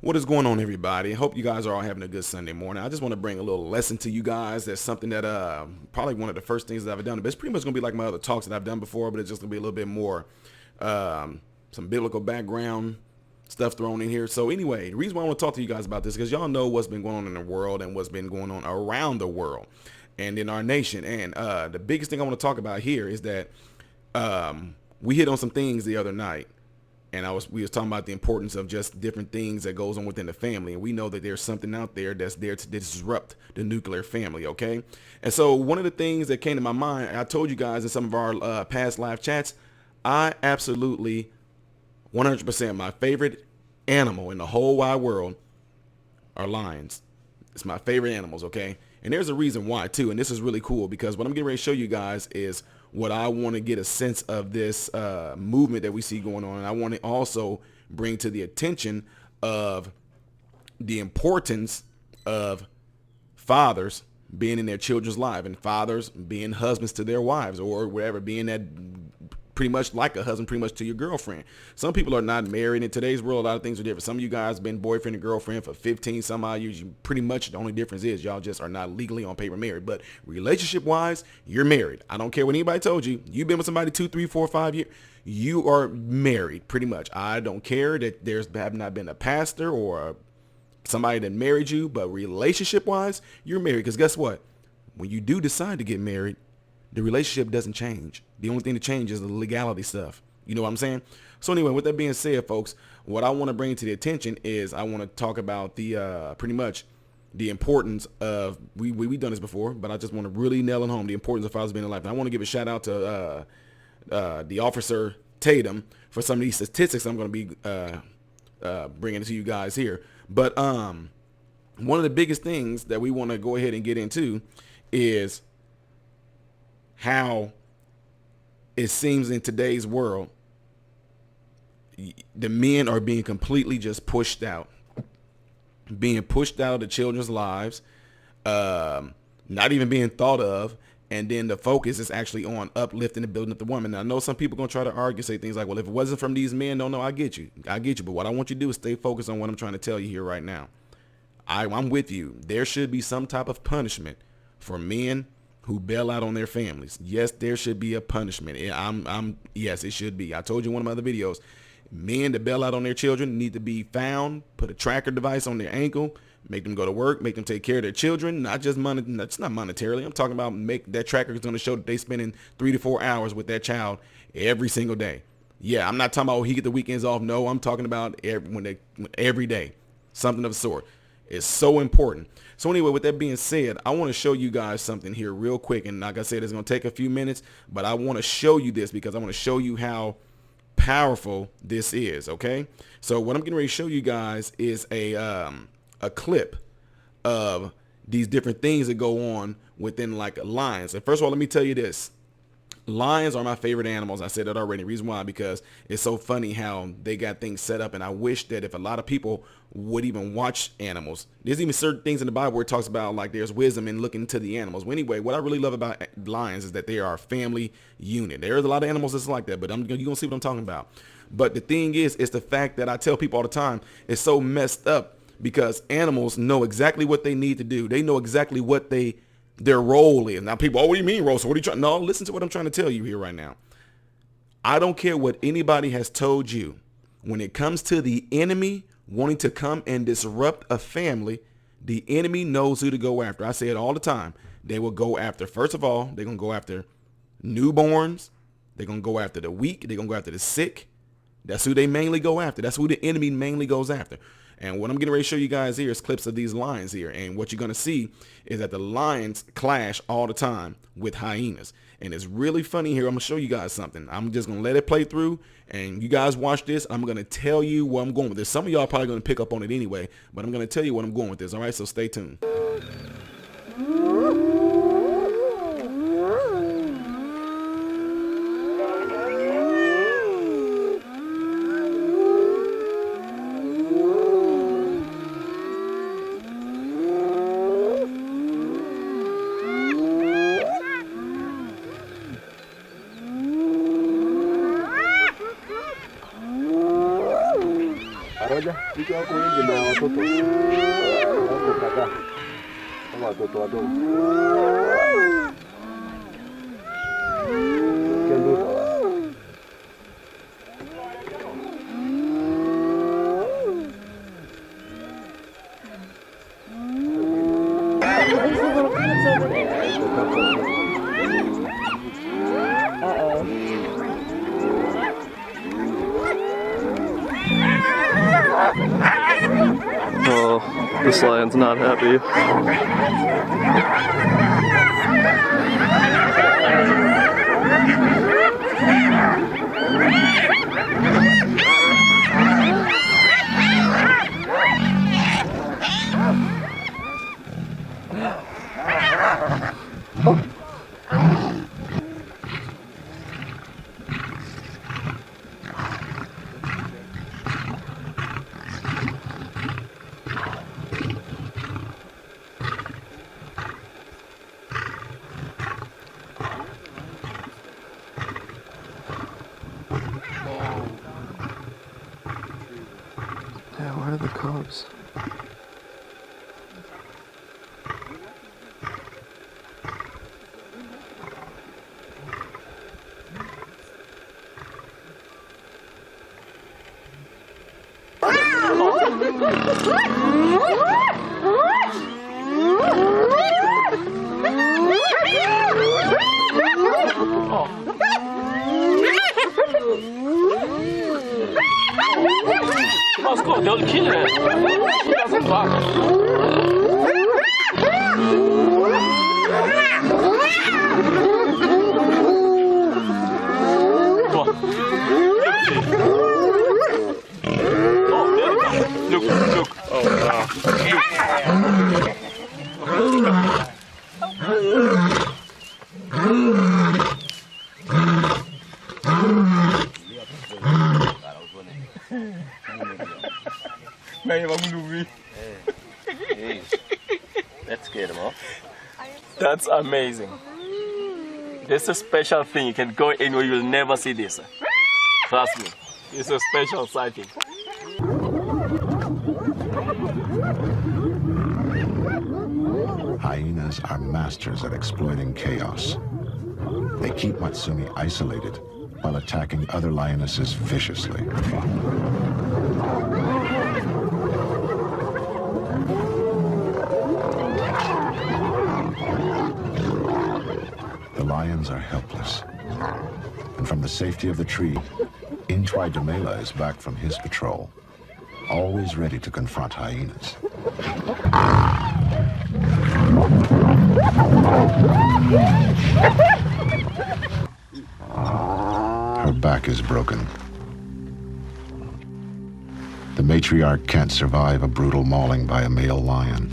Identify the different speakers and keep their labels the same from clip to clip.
Speaker 1: What is going on, everybody? I hope you guys are all having a good Sunday morning. I just want to bring a little lesson to you guys. That's something that probably one of the first things that I've done. But it's pretty much going to be like my other talks that I've done before, but it's just going to be a little bit more some biblical background stuff thrown in here. So anyway, the reason why I want to talk to you guys about this is because y'all know what's been going on in the world and what's been going on around the world and in our nation. And the biggest thing I want to talk about here is that we hit on some things the other night. And we was talking about the importance of just different things that goes on within the family. And we know that there's something out there that's there to disrupt the nuclear family, okay? And so one of the things that came to my mind, I told you guys in some of our past live chats, I absolutely 100% my favorite animal in the whole wide world are lions. It's my favorite animals, okay? And there's a reason why, too. And this is really cool because what I'm getting ready to show you guys is what I want to get a sense of this movement that we see going on. And I want to also bring to the attention of the importance of fathers being in their children's life and fathers being husbands to their wives or whatever, being that pretty much like a husband, pretty much to your girlfriend. Some people are not married. In today's world, a lot of things are different. Some of you guys have been boyfriend and girlfriend for 15 some odd years. You pretty much, the only difference is y'all just are not legally on paper married. But relationship wise, you're married. I don't care what anybody told you. You've been with somebody 2, 3, 4, 5 years. You are married pretty much. I don't care that there's have not been a pastor or somebody that married you, but relationship wise, you're married. Because guess what? When you do decide to get married, the relationship doesn't change. The only thing that changes is the legality stuff. You know what I'm saying? So anyway, with that being said, folks, what I want to bring to the attention is I want to talk about the pretty much the importance of, we've done this before, but I just want to really nail it home, the importance of fathers being in life. And I want to give a shout out to the officer Tatum for some of these statistics I'm going to be bringing to you guys here. But one of the biggest things that we want to go ahead and get into is how it seems in today's world, the men are being completely just pushed out of the children's lives, not even being thought of. And then the focus is actually on uplifting and building up the woman. Now, I know some people going to try to argue, say things like, well, if it wasn't from these men, no, I get you. But what I want you to do is stay focused on what I'm trying to tell you here right now. I'm with you. There should be some type of punishment for men who bail out on their families. Yes, there should be a punishment. Yes, it should be. I told you in one of my other videos, men that bail out on their children need to be found, put a tracker device on their ankle, make them go to work, make them take care of their children, not just money. That's not monetarily. I'm talking about that tracker is going to show that they spending 3 to 4 hours with that child every single day. Yeah, I'm not talking about he get the weekends off. No, I'm talking about every day, something of the sort. It's so important. So anyway, with that being said, I want to show you guys something here real quick. And like I said, it's going to take a few minutes, but I want to show you this because I want to show you how powerful this is. Okay. So what I'm getting ready to show you guys is a clip of these different things that go on within like lions. And first of all, let me tell you this. Lions are my favorite animals. I said that already. Reason why, because it's so funny how they got things set up. And I wish that if a lot of people would even watch animals, there's even certain things in the Bible where it talks about like there's wisdom in looking into the animals. Well, anyway, what I really love about lions is that they are a family unit. There's a lot of animals that's like that, but you're going to see what I'm talking about. But the thing is, it's the fact that I tell people all the time, it's so messed up because animals know exactly what they need to do. They know exactly what their role is. Now people, oh, what do you mean, Rose? What are you trying? No, listen to what I'm trying to tell you here right now. I don't care what anybody has told you. When it comes to the enemy wanting to come and disrupt a family, the enemy knows who to go after. I say it all the time. They will go after, first of all, they're going to go after newborns. They're going to go after the weak. They're going to go after the sick. That's who they mainly go after. That's who the enemy mainly goes after. And what I'm getting ready to show you guys here is clips of these lions here. And what you're going to see is that the lions clash all the time with hyenas. And it's really funny here. I'm going to show you guys something. I'm just going to let it play through. And you guys watch this. I'm going to tell you where I'm going with this. Some of y'all probably going to pick up on it anyway. But I'm going to tell you what I'm going with this. All right, so stay tuned.
Speaker 2: Oh, this lion's not happy. Yeah, where are the cubs?
Speaker 3: Let's go, they'll kill it. She doesn't bark. Come on. Oh, there it comes. Look. Oh, wow.
Speaker 4: That scared him off.
Speaker 3: That's amazing. This is a special thing. You can go anywhere, you'll never see this. Trust me. It's a special sighting.
Speaker 5: Hyenas are masters at exploiting chaos. They keep Matsumi isolated while attacking other lionesses viciously. The lions are helpless. And from the safety of the tree, Intwai Demela is back from his patrol, always ready to confront hyenas. Her back is broken. The matriarch can't survive a brutal mauling by a male lion.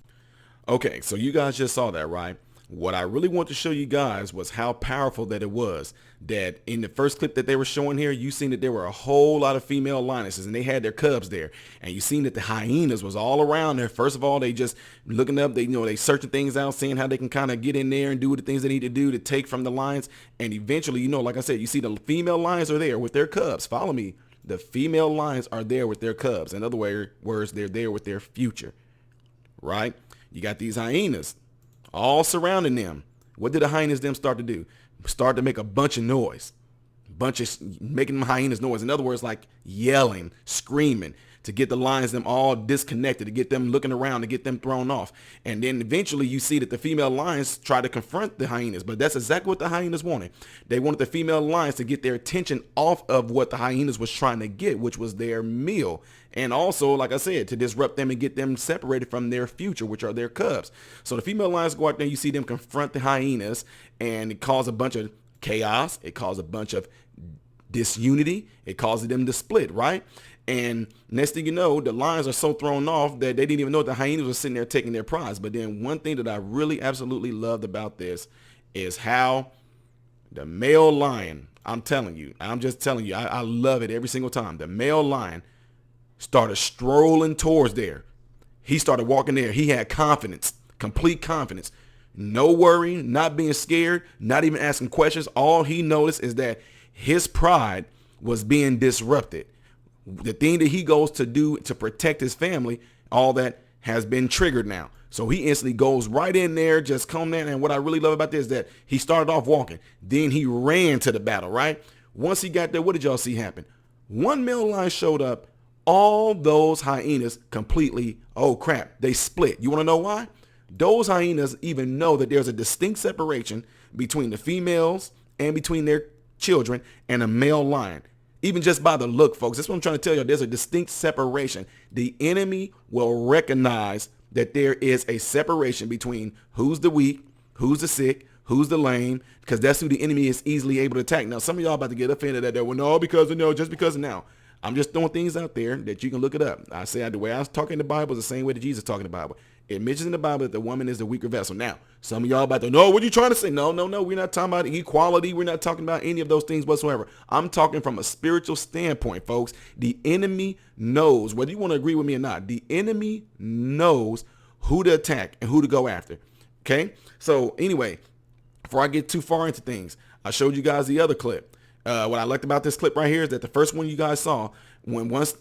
Speaker 1: Okay, so you guys just saw that, right? What I really want to show you guys was how powerful that it was. That in the first clip that they were showing here, you seen that there were a whole lot of female lionesses and they had their cubs there. And you seen that the hyenas was all around there. First of all, they just looking up, they searching things out, seeing how they can kind of get in there and do the things they need to do to take from the lions. And eventually, like I said, you see the female lions are there with their cubs. Follow me. The female lions are there with their cubs. In other words, they're there with their future, right? You got these hyenas all surrounding them. What did the hyenas them start to do? Start to make a bunch of noise. Making them hyenas noise. In other words, like yelling, screaming to get the lions them all disconnected, to get them looking around, to get them thrown off. And then eventually you see that the female lions try to confront the hyenas, but that's exactly what the hyenas wanted. They wanted the female lions to get their attention off of what the hyenas was trying to get, which was their meal. And also, like I said, to disrupt them and get them separated from their future, which are their cubs. So the female lions go out there, you see them confront the hyenas, and it causes a bunch of chaos. It causes a bunch of disunity. It causes them to split, right? And next thing you know, the lions are so thrown off that they didn't even know the hyenas were sitting there taking their prize. But then one thing that I really absolutely loved about this is how the male lion, I'm just telling you, I love it every single time. The male lion started strolling towards there. He started walking there. He had confidence, complete confidence, no worry, not being scared, not even asking questions. All he noticed is that his pride was being disrupted. the thing that he goes to do to protect his family, all that has been triggered now. So he instantly goes right in there, just come there. And what I really love about this is that he started off walking. Then he ran to the battle, right? Once he got there, what did y'all see happen? One male lion showed up. All those hyenas completely, oh crap, they split. You want to know why? Those hyenas even know that there's a distinct separation between the females and between their children and a male lion. Even just by the look, folks. That's what I'm trying to tell you. There's a distinct separation. The enemy will recognize that there is a separation between who's the weak, who's the sick, who's the lame, because that's who the enemy is easily able to attack. Now, some of y'all about to get offended at that. Well, no, because of no, just because of now. I'm just throwing things out there that you can look it up. I say the way I was talking in the Bible is the same way that Jesus talking in the Bible. It mentions in the Bible that the woman is the weaker vessel. Now, some of y'all about to, no, what are you trying to say? No, we're not talking about equality. We're not talking about any of those things whatsoever. I'm talking from a spiritual standpoint, folks. The enemy knows, whether you want to agree with me or not, the enemy knows who to attack and who to go after. Okay? So anyway, before I get too far into things, I showed you guys the other clip. What I liked about this clip right here is that the first one you guys saw, once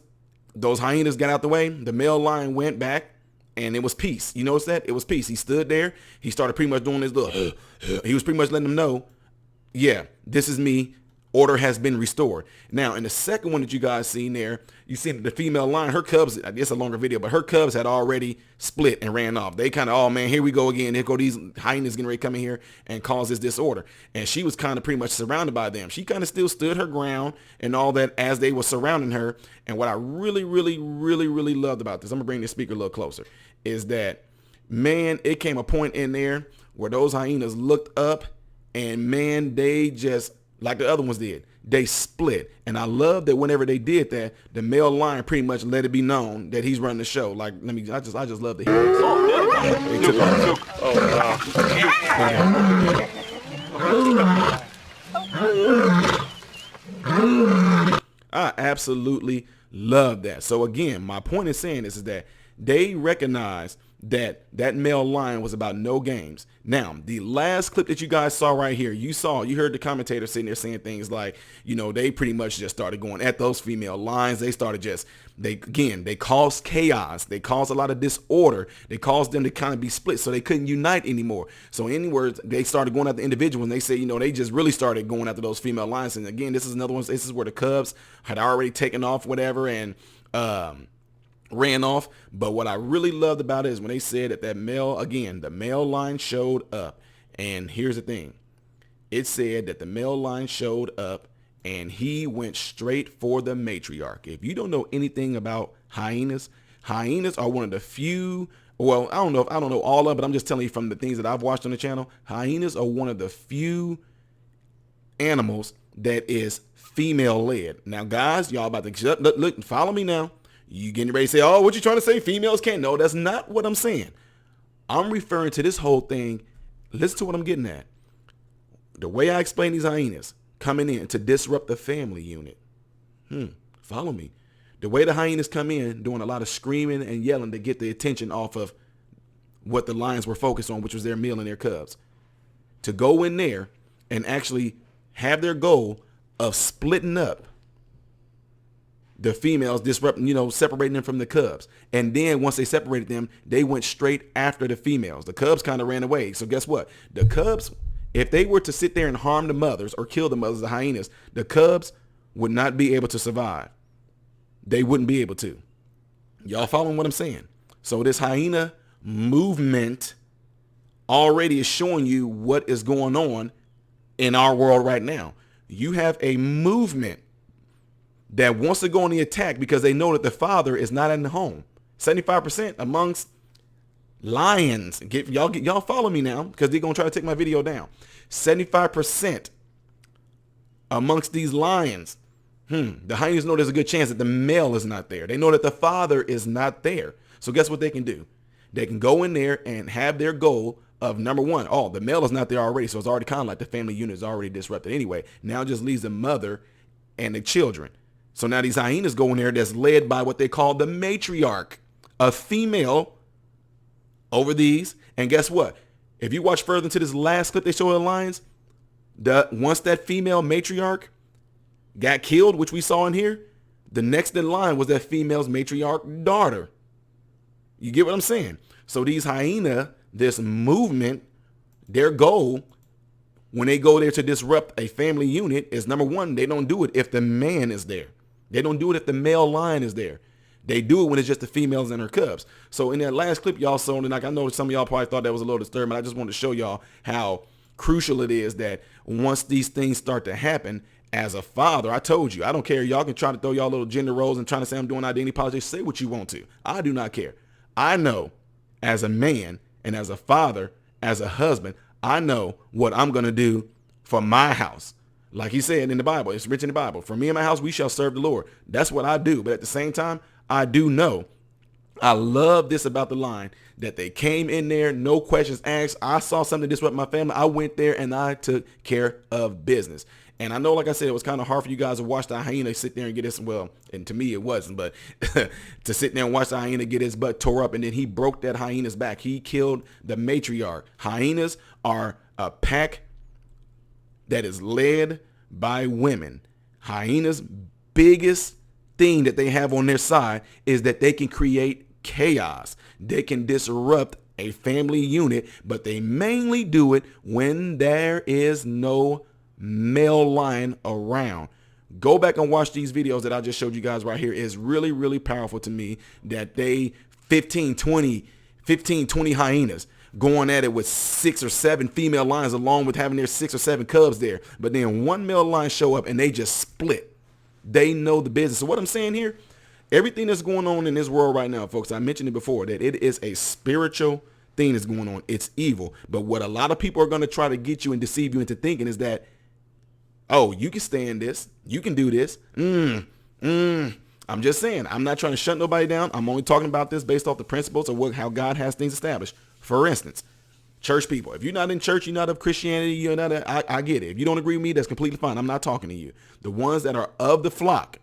Speaker 1: those hyenas got out the way, the male lion went back and it was peace. You notice that? It was peace. He stood there. He started pretty much doing his little, he was pretty much letting them know, yeah, this is me. Order has been restored. Now, in the second one that you guys seen there, you seen the female lion, her cubs, I guess a longer video, but her cubs had already split and ran off. They kind of, oh man, here we go again. Here go these hyenas getting ready to come in here and cause this disorder. And she was kind of pretty much surrounded by them. She kind of still stood her ground and all that as they were surrounding her. And what I really, really, really, really loved about this, I'm gonna bring this speaker a little closer, is that, man, it came a point in there where those hyenas looked up and man, they just, like the other ones did, they split. And I love that whenever they did that, the male lion pretty much let it be known that he's running the show. Like, I just love to hear this. They took off. I absolutely love that. So again, my point in saying this is that they recognize that that male lion was about no games. Now, the last clip that you guys saw right here, you heard the commentator sitting there saying things like, you know, they pretty much just started going at those female lions. They started they caused chaos. They caused a lot of disorder. They caused them to kind of be split so they couldn't unite anymore. So in words, they started going after individuals and they say, you know, they just really started going after those female lions. And again, this is another one. This is where the cubs had already taken off, whatever, and, ran off. But what I really loved about it is when they said that the male lion showed up. And here's the thing. It said that the male lion showed up and he went straight for the matriarch. If you don't know anything about hyenas are one of the few, well, I don't know all of them, but I'm just telling you from the things that I've watched on the channel, hyenas are one of the few animals that is female led. Now guys, y'all about to look, follow me now. You getting ready to say, oh, what you trying to say? Females can't? No, that's not what I'm saying. I'm referring to this whole thing. Listen to what I'm getting at. The way I explain these hyenas coming in to disrupt the family unit. Follow me. The way the hyenas come in doing a lot of screaming and yelling to get the attention off of what the lions were focused on, which was their meal and their cubs. To go in there and actually have their goal of splitting up the females, disrupting, separating them from the cubs. And then once they separated them, they went straight after the females. The cubs kind of ran away. So guess what? The cubs, if they were to sit there and harm the mothers or kill the mothers, the hyenas, the cubs would not be able to survive. They wouldn't be able to. Y'all following what I'm saying? So this hyena movement already is showing you what is going on in our world right now. You have a movement that wants to go on the attack because they know that the father is not in the home. 75% amongst lions. Y'all follow me now because they're going to try to take my video down. 75% amongst these lions. The hyenas know there's a good chance that the male is not there. They know that the father is not there. So guess what they can do? They can go in there and have their goal of number one. Oh, the male is not there already. So it's already kind of like the family unit is already disrupted anyway. Now it just leaves the mother and the children. So now these hyenas go in there that's led by what they call the matriarch, a female over these. And guess what? If you watch further into this last clip they show of the lions, once that female matriarch got killed, which we saw in here, The next in line was that female's matriarch daughter. You get what I'm saying? So these hyena, this movement, their goal when they go there to disrupt a family unit is, number one, they don't do it if the man is there. They don't do it if the male lion is there. They do it when it's just the females and her cubs. So in that last clip y'all saw, and like I know some of y'all probably thought that was a little disturbing. I just wanted to show y'all how crucial it is that once these things start to happen, as a father, I told you, I don't care. Y'all can try to throw y'all little gender roles and try to say I'm doing identity politics. Say what you want to. I do not care. I know as a man and as a father, as a husband, I know what I'm going to do for my house. Like he said in the Bible, it's written in the Bible, for me and my house, we shall serve the Lord. That's what I do. But at the same time, I do know, I love this about the line, that they came in there, no questions asked. I saw something disrupt my family. I went there and I took care of business. And I know, like I said, it was kind of hard for you guys to watch the hyena sit there and get his, well, and to me it wasn't, but to sit there and watch the hyena get his butt tore up, and then he broke that hyena's back. He killed the matriarch. Hyenas are a pack that is led by women. Hyenas' biggest thing that they have on their side is that they can create chaos. They can disrupt a family unit, but they mainly do it when there is no male lion around. Go back and watch these videos that I just showed you guys right here. It's really, really powerful to me that they 15, 20 hyenas going at it with 6 or 7 female lions, along with having their 6 or 7 cubs there. But then one male lion show up and they just split. They know the business. So what I'm saying here, everything that's going on in this world right now, folks, I mentioned it before, that it is a spiritual thing that's going on. It's evil. But what a lot of people are going to try to get you and deceive you into thinking is that, oh, you can stand this. You can do this. I'm just saying, I'm not trying to shut nobody down. I'm only talking about this based off the principles of how God has things established. For instance, church people, if you're not in church, you're not of Christianity, you're not, I get it. If you don't agree with me, that's completely fine. I'm not talking to you. The ones that are of the flock,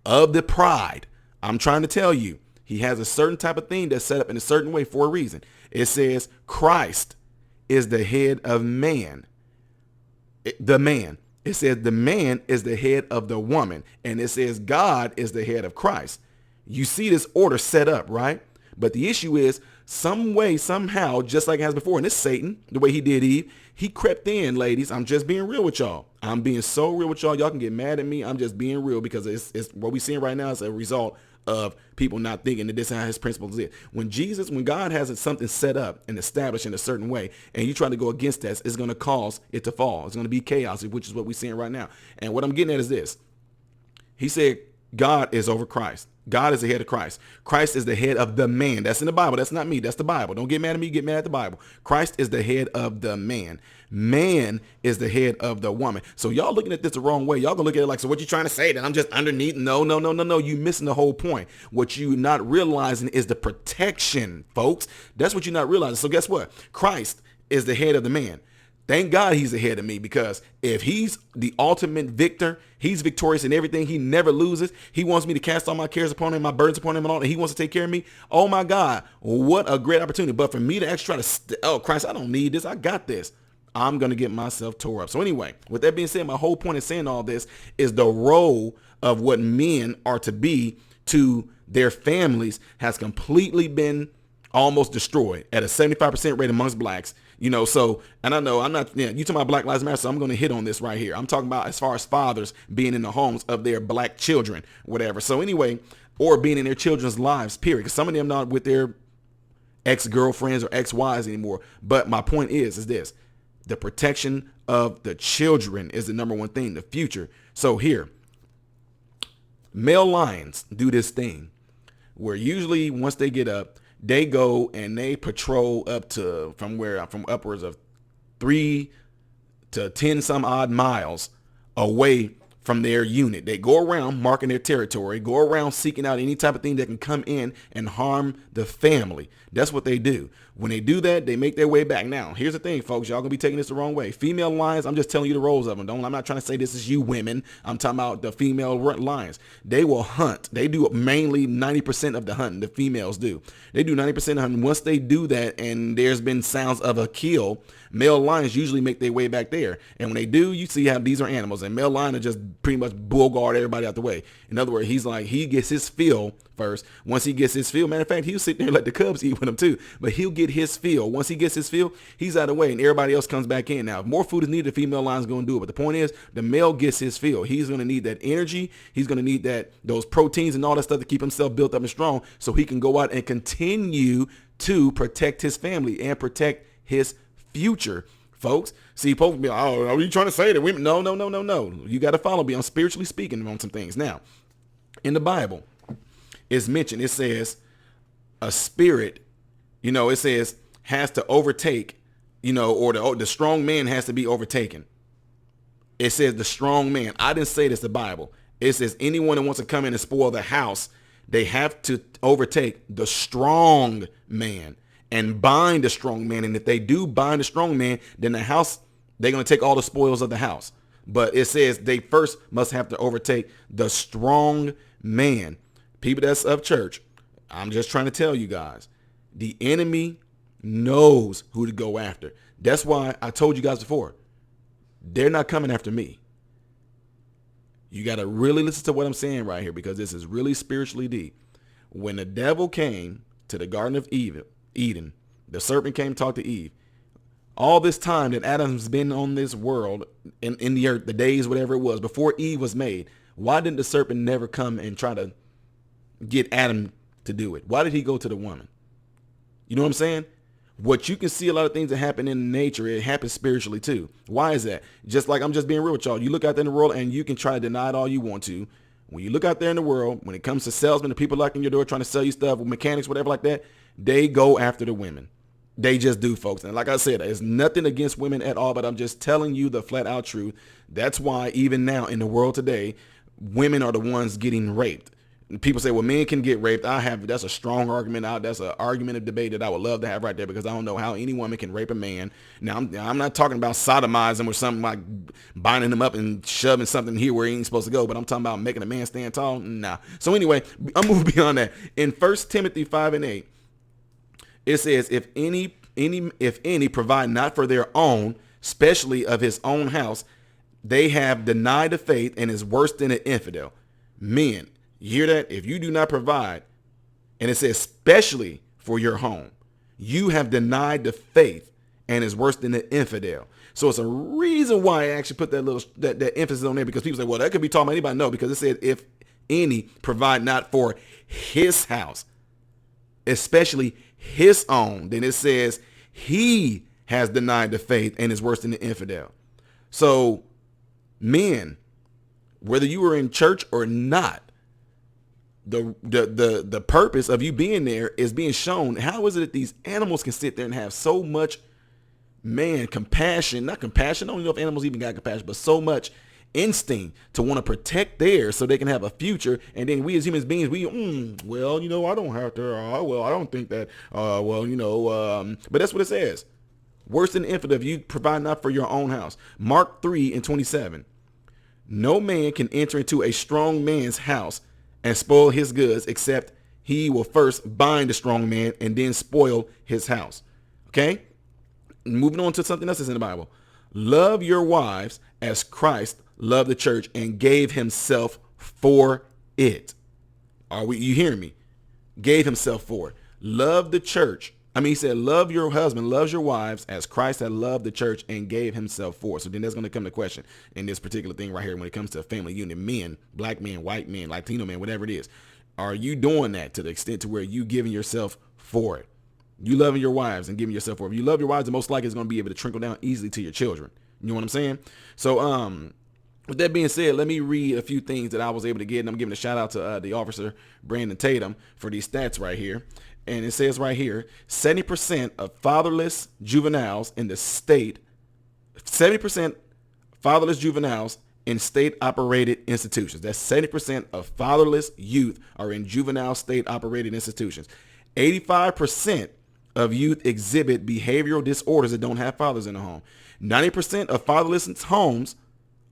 Speaker 1: of the pride, I'm trying to tell you, he has a certain type of thing that's set up in a certain way for a reason. It says Christ is the head of man, the man. It says the man is the head of the woman, and it says God is the head of Christ. You see this order set up, right? But the issue is, some way, somehow, just like it has before, and it's Satan, the way he did Eve, he crept in, ladies. I'm just being real with y'all. I'm being so real with y'all. Y'all can get mad at me. I'm just being real, because it's what we're seeing right now is a result of people not thinking that this is how his principles is. When God has something set up and established in a certain way, and you try to go against that, it's going to cause it to fall. It's going to be chaos, which is what we're seeing right now. And what I'm getting at is this. He said God is over Christ. God is the head of Christ. Christ is the head of the man. That's in the Bible. That's not me. That's the Bible. Don't get mad at me. Get mad at the Bible. Christ is the head of the man. Man is the head of the woman. So y'all looking at this the wrong way. Y'all gonna look at it like, so what you trying to say, that I'm just underneath? No. You missing the whole point. What you not realizing is the protection, folks. That's what you're not realizing. So guess what? Christ is the head of the man. Thank God he's the head of me, because if he's the ultimate victor, he's victorious in everything. He never loses. He wants me to cast all my cares upon him, my burdens upon him, and all, and he wants to take care of me. Oh my God, what a great opportunity. But for me to actually try to, oh Christ, I don't need this. I got this. I'm going to get myself tore up. So anyway, with that being said, my whole point in saying all this is the role of what men are to be to their families has completely been almost destroyed at a 75% rate amongst blacks. So, and I know I'm not, you talking about Black Lives Matter, so I'm going to hit on this right here. I'm talking about as far as fathers being in the homes of their black children, whatever. So anyway, or being in their children's lives, period. Because some of them not with their ex-girlfriends or ex-wives anymore. But my point is this. The protection of the children is the number one thing, the future. So here, male lions do this thing where usually once they get up, they go and they patrol up to from upwards of 3 to 10 some odd miles away from their unit. They go around marking their territory, go around seeking out any type of thing that can come in and harm the family. That's what they do. When they do that, they make their way back. Now, here's the thing, folks. Y'all gonna be taking this the wrong way. Female lions, I'm just telling you the roles of them. I'm not trying to say this is you women. I'm talking about the female lions. They will hunt. They do mainly 90% of the hunting. The females do. They do 90% of hunting. Once they do that and there's been sounds of a kill, male lions usually make their way back there. And when they do, you see how these are animals. And male lions are just pretty much bull guard everybody out the way. In other words, he gets his fill first. Once he gets his fill, matter of fact, he'll sit there and let the cubs eat with him too. But he'll get his fill. Once he gets his fill, he's out of the way and everybody else comes back in. Now, if more food is needed, the female lion's going to do it. But the point is, the male gets his fill. He's going to need that energy. He's going to need those proteins and all that stuff to keep himself built up and strong so he can go out and continue to protect his family and protect his future. Folks, see, folks be like, oh, are you trying to say that women? No. You got to follow me. I'm spiritually speaking on some things. Now, in the Bible, it's mentioned, it says a spirit, it says has to overtake, or the strong man has to be overtaken. It says the strong man. I didn't say this, the Bible. It says anyone that wants to come in and spoil the house, they have to overtake the strong man and bind the strong man. And if they do bind the strong man, then the house, they're going to take all the spoils of the house. But it says they first must have to overtake the strong man. People that's of church, I'm just trying to tell you guys, the enemy knows who to go after. That's why I told you guys before, they're not coming after me. You got to really listen to what I'm saying right here, because this is really spiritually deep. When the devil came to the Garden of Eden, the serpent came to talk to Eve. All this time that Adam's been on this world, in the earth, the days, whatever it was, before Eve was made, why didn't the serpent never come and try to get Adam to do it? Why did he go to the woman? You know what I'm saying? What you can see, a lot of things that happen in nature, it happens spiritually too. Why is that? Just like, I'm just being real with y'all. You look out there in the world and you can try to deny it all you want to. When you look out there in the world, when it comes to salesmen, the people knocking your door trying to sell you stuff, mechanics, whatever like that, they go after the women. They just do, folks. And like I said, there's nothing against women at all, but I'm just telling you the flat out truth. That's why even now in the world today, women are the ones getting raped. People say, well, men can get raped. That's a strong argument out. That's an argument of debate that I would love to have right there, because I don't know how any woman can rape a man. Now, I'm not talking about sodomizing or something like binding him up and shoving something here where he ain't supposed to go, but I'm talking about making a man stand tall. Nah. So anyway, I'm moving beyond that. In 1 Timothy 5:8, it says, if any provide not for their own, especially of his own house, they have denied the faith and is worse than an infidel. Men, you hear that? If you do not provide, and it says especially for your home, you have denied the faith and is worse than an infidel. So it's a reason why I actually put that emphasis on there, because people say, well, that could be talking about anybody. No, because it said if any provide not for his house, especially his own, then it says he has denied the faith and is worse than the infidel. So men, whether you were in church or not, the purpose of you being there is being shown. How is it that these animals can sit there and have so much, compassion, not compassion, I don't know if animals even got compassion, but so much instinct to want to protect theirs so they can have a future. And then we as human beings, I don't have to, I don't think that, but that's what it says. Worse than infidel if you provide not for your own house. Mark 3:27. No man can enter into a strong man's house and spoil his goods, except he will first bind the strong man and then spoil his house. Okay? Moving on to something else that's in the Bible. Love your wives as Christ loved the church and gave himself for it. You hearing me? Gave himself for it. Love the church. He said, love your husband, loves your wives as Christ had loved the church and gave himself for it. So then there's going to come the question in this particular thing right here when it comes to family unit, men, black men, white men, Latino men, whatever it is. Are you doing that to the extent to where you giving yourself for it? You loving your wives and giving yourself for it. If you love your wives, then most likely it's going to be able to trickle down easily to your children. You know what I'm saying? So, with that being said, let me read a few things that I was able to get. And I'm giving a shout out to the officer, Brandon Tatum, for these stats right here. And it says right here, 70% of fatherless juveniles in the state, 70% fatherless juveniles in state-operated institutions. That's 70% of fatherless youth are in juvenile state-operated institutions. 85% of youth exhibit behavioral disorders that don't have fathers in the home. 90% of fatherless homes,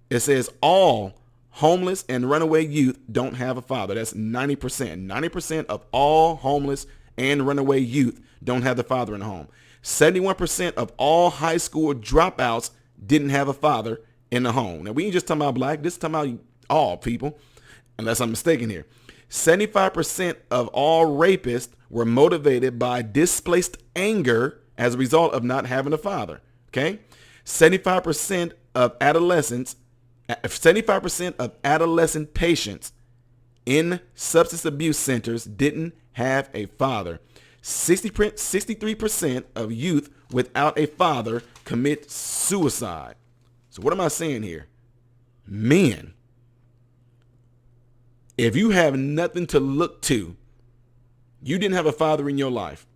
Speaker 1: it says all homeless and runaway youth don't have a father. That's 90%. 90% of all homeless and runaway youth don't have the father in the home. 71% of all high school dropouts didn't have a father in the home. Now, we ain't just talking about black. This is talking about all people, unless I'm mistaken here. 75% of all rapists were motivated by displaced anger as a result of not having a father. Okay? 75% of adolescents, 75% of adolescent patients in substance abuse centers didn't have a father. 63% of youth without a father commit suicide. So what am I saying here? Men, if you have nothing to look to, you didn't have a father in your life,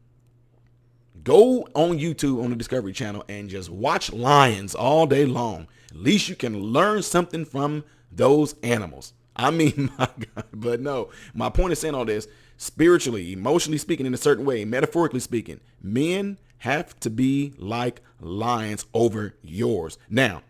Speaker 1: go on YouTube on the Discovery Channel and just watch lions all day long. At least you can learn something from those animals. I mean, my God, but no, my point is saying all this, spiritually, emotionally speaking, in a certain way, metaphorically speaking, men have to be like lions over yours. Now,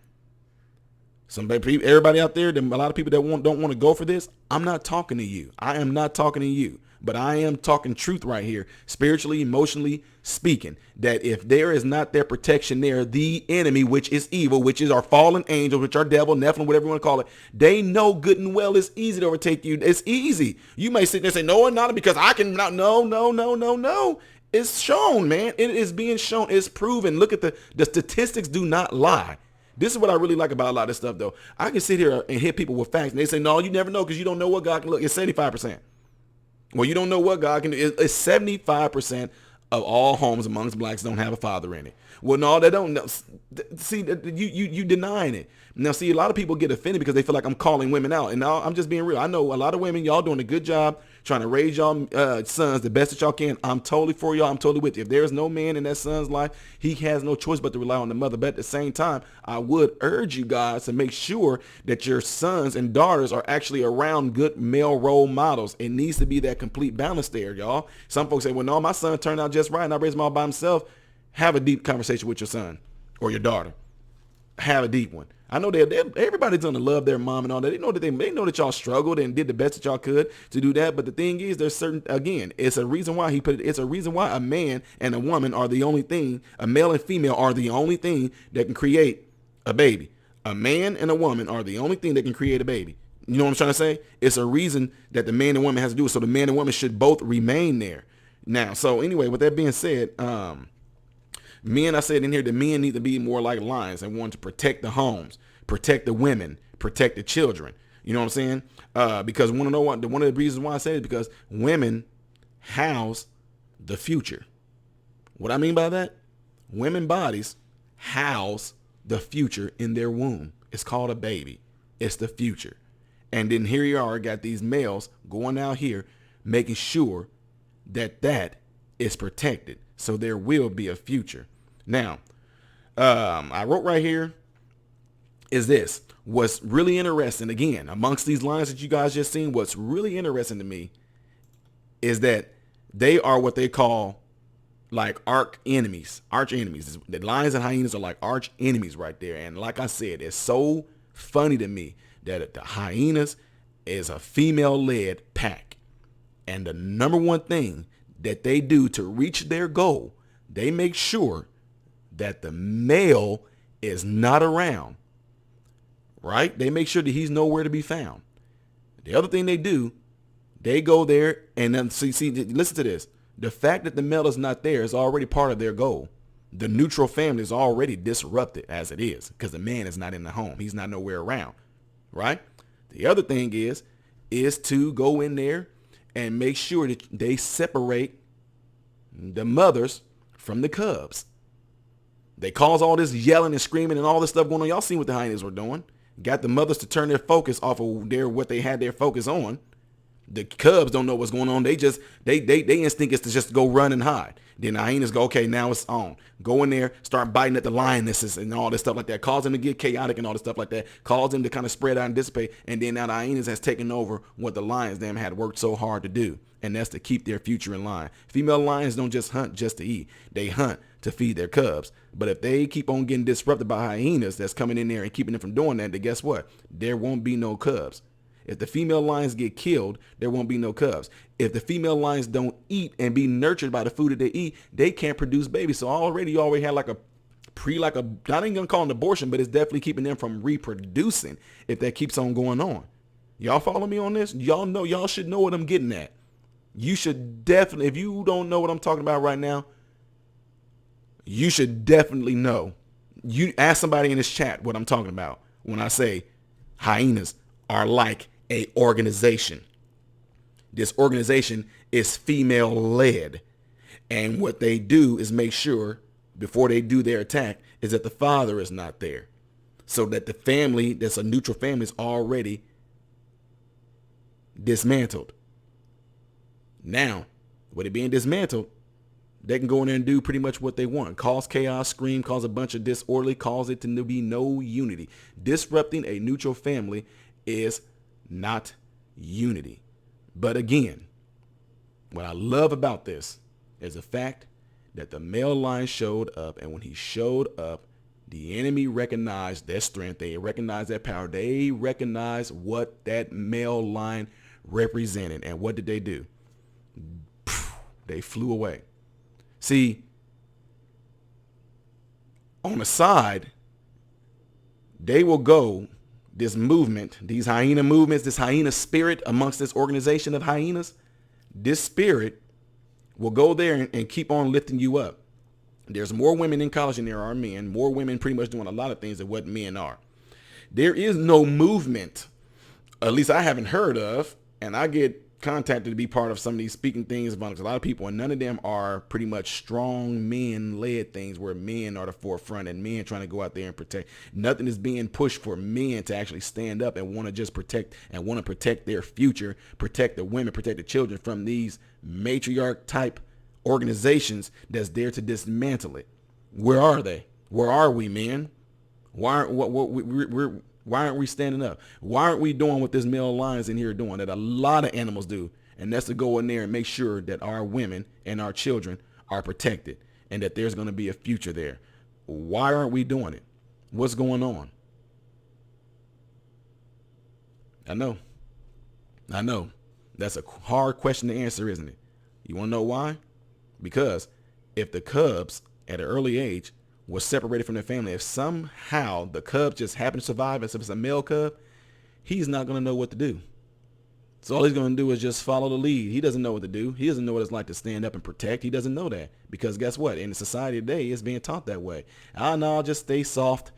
Speaker 1: everybody out there, a lot of people that don't want to go for this, I'm not talking to you. I am not talking to you, but I am talking truth right here, spiritually, emotionally speaking, that if there is not their protection there, the enemy, which is evil, which is our fallen angels, which are devil, Nephilim, whatever you want to call it, they know good and well it's easy to overtake you. It's easy. You may sit there and say, no, not because I can not. No. It's shown, man. It is being shown. It's proven. Look at the statistics do not lie. This is what I really like about a lot of this stuff, though. I can sit here and hit people with facts, and they say, no, you never know because you don't know what God can look. It's 75%. Well, you don't know what God can do. It's 75% of all homes amongst blacks don't have a father in it. Well, no, they don't. See, you denying it. Now, see, a lot of people get offended because they feel like I'm calling women out. And now I'm just being real. I know a lot of women, y'all doing a good job trying to raise y'all sons the best that y'all can. I'm totally for y'all. I'm totally with you. If there's no man in that son's life, he has no choice but to rely on the mother. But at the same time, I would urge you guys to make sure that your sons and daughters are actually around good male role models. It needs to be that complete balance there, y'all. Some folks say, well, no, my son turned out just right and I raised him all by himself. Have a deep conversation with your son or your daughter. Have a deep one. I know everybody's gonna love their mom and all that. They know that y'all struggled and did the best that y'all could to do that. But the thing is, there's it's a reason why it's a reason why a man and a woman are the only thing, a male and female are the only thing that can create a baby. A man and a woman are the only thing that can create a baby. You know what I'm trying to say? It's a reason that the man and woman has to do it. So the man and woman should both remain there. Now, so anyway, with that being said, men, I said in here, the men need to be more like lions and want to protect the homes, protect the women, protect the children. You know what I'm saying? Because want to know what? One of the reasons why I say it is because women house the future. What I mean by that? Women bodies house the future in their womb. It's called a baby. It's the future. And then here you are, got these males going out here making sure that is protected. So there will be a future. Now, I wrote right here is this. What's really interesting, again, amongst these lines that you guys just seen, what's really interesting to me is that they are what they call like arch enemies. The lions and hyenas are like arch enemies right there. And like I said, it's so funny to me that the hyenas is a female-led pack. And the number one thing that they do to reach their goal, they make sure that the male is not around, right? They make sure that he's nowhere to be found. The other thing they do, they go there and then see, listen to this. The fact that the male is not there is already part of their goal. The neutral family is already disrupted as it is because the man is not in the home. He's not nowhere around, right? The other thing is to go in there and make sure that they separate the mothers from the cubs. They cause all this yelling and screaming and all this stuff going on. Y'all seen what the hyenas were doing. Got the mothers to turn their focus off of what they had their focus on. The cubs don't know what's going on. They instinct is to just go run and hide. Then the hyenas go, okay, now it's on. Go in there, start biting at the lionesses and all this stuff like that. Cause them to get chaotic and all this stuff like that. Cause them to kind of spread out and dissipate. And then now the hyenas has taken over what the lions them had worked so hard to do. And that's to keep their future in line. Female lions don't just hunt just to eat. They hunt to feed their cubs. But if they keep on getting disrupted by hyenas that's coming in there and keeping them from doing that, then guess what? There won't be no cubs. If the female lions get killed, there won't be no cubs. If the female lions don't eat and be nurtured by the food that they eat, they can't produce babies. So you already had like a not even gonna call it an abortion, but it's definitely keeping them from reproducing if that keeps on going on. Y'all follow me on this? Y'all should know what I'm getting at. You should definitely, if you don't know what I'm talking about right now, you should definitely know. You ask somebody in this chat what I'm talking about when I say hyenas are like a organization. This organization is female led. And what they do is make sure before they do their attack is that the father is not there. So that the family that's a neutral family is already dismantled. Now, with it being dismantled, they can go in there and do pretty much what they want. Cause chaos, scream, cause a bunch of disorderly, cause it to be no unity. Disrupting a neutral family is not unity. But again, what I love about this is the fact that the male lion showed up, and when he showed up, the enemy recognized their strength. They recognized their power. They recognized what that male lion represented. And what did they do? They flew away. See, on the side, they will go, this movement, these hyena movements, this hyena spirit amongst this organization of hyenas, this spirit will go there and keep on lifting you up. There's more women in college than there are men, more women pretty much doing a lot of things than what men are. There is no movement, at least I haven't heard of, and I get contacted to be part of some of these speaking things amongst a lot of people, and none of them are pretty much strong men led things where men are the forefront and men trying to go out there and protect. Nothing is being pushed for men to actually stand up and want to just protect and want to protect their future, protect the women, protect the children from these matriarch type organizations that's there to dismantle it. Where are they? Where are we, men? Why aren't we standing up? Why aren't we doing what this male lions in here are doing that a lot of animals do? And that's to go in there and make sure that our women and our children are protected and that there's going to be a future there. Why aren't we doing it? What's going on? I know. That's a hard question to answer, isn't it? You want to know why? Because if the cubs at an early age was separated from their family, if somehow the cub just happened to survive, as if it's a male cub, he's not going to know what to do. So all he's going to do is just follow the lead. He doesn't know what to do. He doesn't know what it's like to stand up and protect. He doesn't know that, because guess what? In the society today, it's being taught that way. No, just stay soft.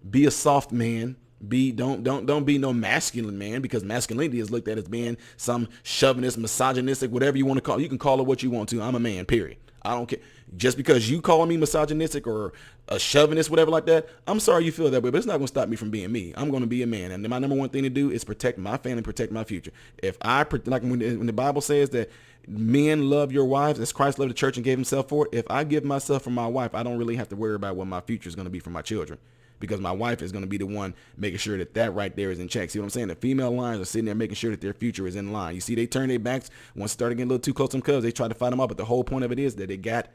Speaker 1: Be a soft man. Don't be no masculine man, because masculinity is looked at as being some chauvinist, misogynistic, whatever you want to call it. You can call it what you want to. I'm a man, period. I don't care. Just because you call me misogynistic or a chauvinist, whatever like that, I'm sorry you feel that way, but it's not going to stop me from being me. I'm going to be a man. And my number one thing to do is protect my family, protect my future. If like when the Bible says that men love your wives as Christ loved the church and gave himself for it, if I give myself for my wife, I don't really have to worry about what my future is going to be for my children, because my wife is going to be the one making sure that right there is in check. See what I'm saying? The female lions are sitting there making sure that their future is in line. You see, they turn their backs once it started getting a little too close to them cubs. They try to fight them up, but the whole point of it is that it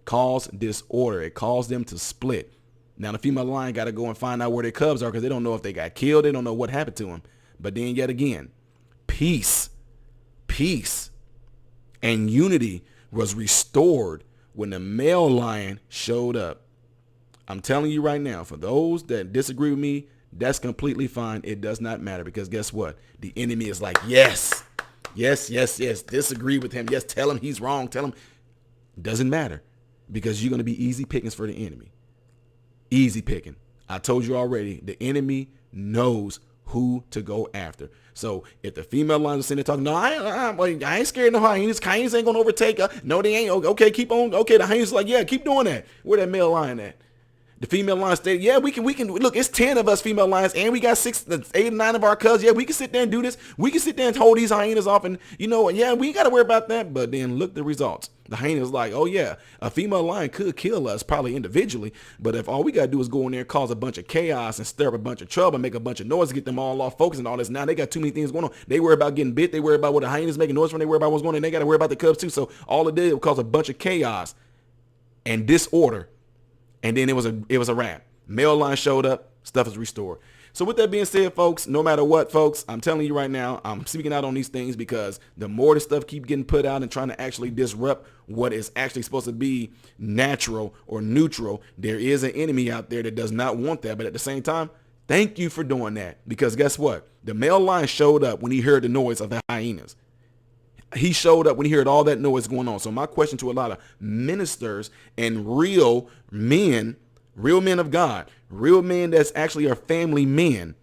Speaker 1: caused disorder. It caused them to split. Now the female lion got to go and find out where their cubs are, because they don't know if they got killed. They don't know what happened to them. But then yet again, peace, and unity was restored when the male lion showed up. I'm telling you right now, for those that disagree with me, that's completely fine. It does not matter, because guess what? The enemy is like, yes, disagree with him. Yes, tell him he's wrong. Tell him. Doesn't matter, because you're going to be easy pickings for the enemy. Easy picking. I told you already, the enemy knows who to go after. So if the female lions are sitting there talking, no, I ain't scared of no hyenas. Hyenas ain't going to overtake her. No, they ain't. Okay, keep on. Okay, the hyenas are like, yeah, keep doing that. Where that male lion at? The female lion stated, yeah, we can look, it's 10 of us female lions and we got 6, 8, 9 of our cubs. Yeah, we can sit there and do this. We can sit there and hold these hyenas off and, yeah, we ain't got to worry about that. But then look the results. The hyena's like, oh yeah, a female lion could kill us probably individually. But if all we got to do is go in there and cause a bunch of chaos and stir up a bunch of trouble and make a bunch of noise to get them all off focus and all this. Now they got too many things going on. They worry about getting bit. They worry about what the hyenas making noise from. They worry about what's going on. They got to worry about the cubs too. So all it did was cause a bunch of chaos and disorder. And then it was a wrap. Male lion showed up, stuff is restored. So with that being said, folks, no matter what, folks, I'm telling you right now, I'm speaking out on these things because the more the stuff keep getting put out and trying to actually disrupt what is actually supposed to be natural or neutral, there is an enemy out there that does not want that. But at the same time, thank you for doing that, because guess what? The male lion showed up when he heard the noise of the hyenas. He showed up when he heard all that noise going on. So my question to a lot of ministers and real men of God, real men that's actually are family men,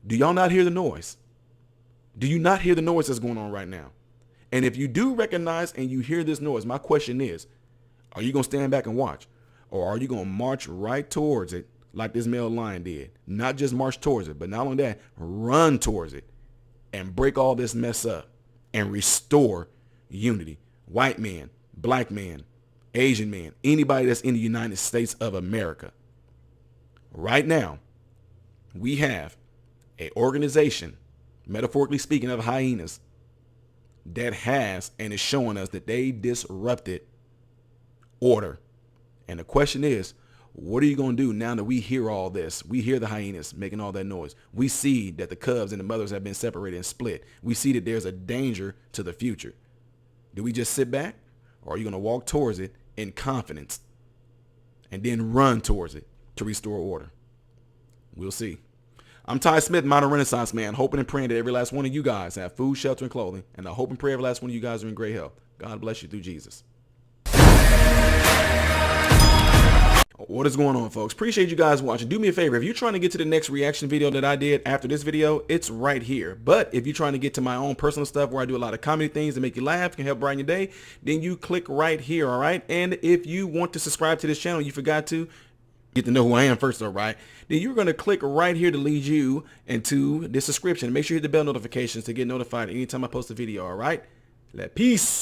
Speaker 1: do y'all not hear the noise? Do you not hear the noise that's going on right now? And if you do recognize and you hear this noise, my question is, are you going to stand back and watch? Or are you going to march right towards it like this male lion did? Not just march towards it, but not only that, run towards it and break all this mess up and restore unity. White man, black man, Asian man, anybody that's in the United States of America. Right now, we have an organization, metaphorically speaking, of hyenas that has and is showing us that they disrupted order. And the question is, what are you going to do now that we hear all this? We hear the hyenas making all that noise. We see that the cubs and the mothers have been separated and split. We see that there's a danger to the future. Do we just sit back, or are you going to walk towards it in confidence and then run towards it to restore order? We'll see. I'm Ty Smith, Modern Renaissance Man, hoping and praying that every last one of you guys have food, shelter, and clothing. And I hope and pray every last one of you guys are in great health. God bless you through Jesus. What is going on, folks? Appreciate you guys watching. Do me a favor. If you're trying to get to the next reaction video that I did after this video, it's right here. But if you're trying to get to my own personal stuff where I do a lot of comedy things that make you laugh, can help brighten your day, then you click right here, all right? And if you want to subscribe to this channel, you forgot to, get to know who I am first, all right? Then you're going to click right here to lead you into the subscription. Make sure you hit the bell notifications to get notified anytime I post a video, all right? Peace.